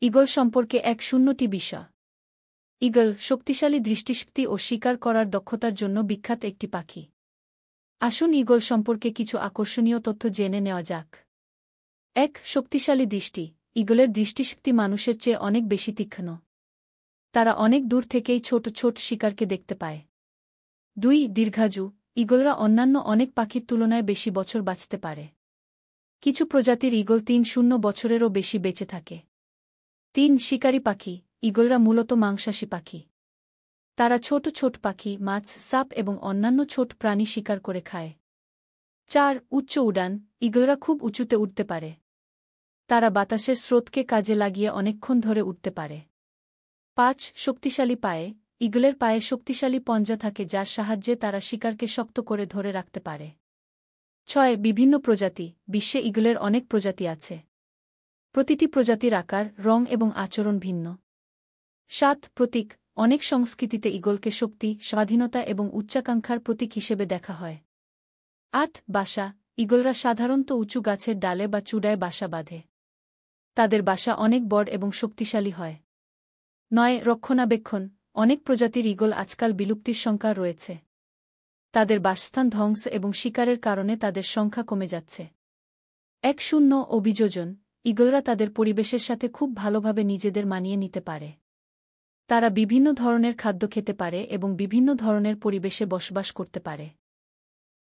Eagle সম্পর্কে ১-০টি বিষয়। Eagle শক্তিশালী দৃষ্টিশক্তি ও শিকার করার দক্ষতার জন্য বিখ্যাত একটি পাখি। আসুন ঈগল সম্পর্কে কিছু আকর্ষণীয় তথ্য জেনে নেওয়া যাক। ১. শক্তিশালী দৃষ্টি। ঈগলের দৃষ্টিশক্তি মানুষের চেয়ে অনেক বেশি তীক্ষ্ণ। তারা অনেক দূর থেকেই ছোট ছোট শিকারকে দেখতে পায়। ২. দীর্ঘায়ু। ঈগলরা অন্যান্য অনেক পাখির তুলনায় বেশি বছর বাঁচতে পারে। কিছু প্রজাতির ঈগল ৩-০ বছরেরও বেশি বেঁচে থাকে। ৩. শিকারী পাখি। ঈগলরা মূলত মাংসাশী পাখি। তারা ছোট ছোট পাখি, মাছ, সাপ এবং অন্যান্য ছোট প্রাণী শিকার করে খায়। ৪. উচ্চ উড়ান। ঈগলরা খুব উঁচুতে উঠতে পারে। তারা বাতাসের স্রোতকে কাজে লাগিয়ে অনেকক্ষণ ধরে উঠতে পারে। ৫. শক্তিশালী পায়ে। ঈগলের পায়ে শক্তিশালী পঞ্জা থাকে যার সাহায্যে তারা শিকারকে শক্ত করে ধরে রাখতে পারে। ৬. বিভিন্ন প্রজাতি। বিশ্বে ঈগলের অনেক প্রজাতি আছে। প্রতিটি প্রজাতির আকার, রং এবং আচরণ ভিন্ন। ৭. প্রতীক। অনেক সংস্কৃতিতে ঈগলকে শক্তি, স্বাধীনতা এবং উচ্চাকাঙ্ক্ষার প্রতীক হিসেবে দেখা হয়। ৮. বাসা। ঈগলরা সাধারণত উঁচু গাছের ডালে বা চূড়ায় বাসা বাঁধে। তাদের বাসা অনেক বড় এবং শক্তিশালী হয়। ৯. রক্ষণাবেক্ষণ। অনেক প্রজাতির ঈগল আজকাল বিলুপ্তির শঙ্কা রয়েছে। তাদের বাসস্থান ধ্বংস এবং শিকারের কারণে তাদের সংখ্যা কমে যাচ্ছে। ১-০ অভিযোজন। ঈগলরা তাদের পরিবেশের সাথে খুব ভালোভাবে নিজেদের মানিয়ে নিতে পারে। তারা বিভিন্ন ধরনের খাদ্য খেতে পারে এবং বিভিন্ন ধরনের পরিবেশে বসবাস করতে পারে।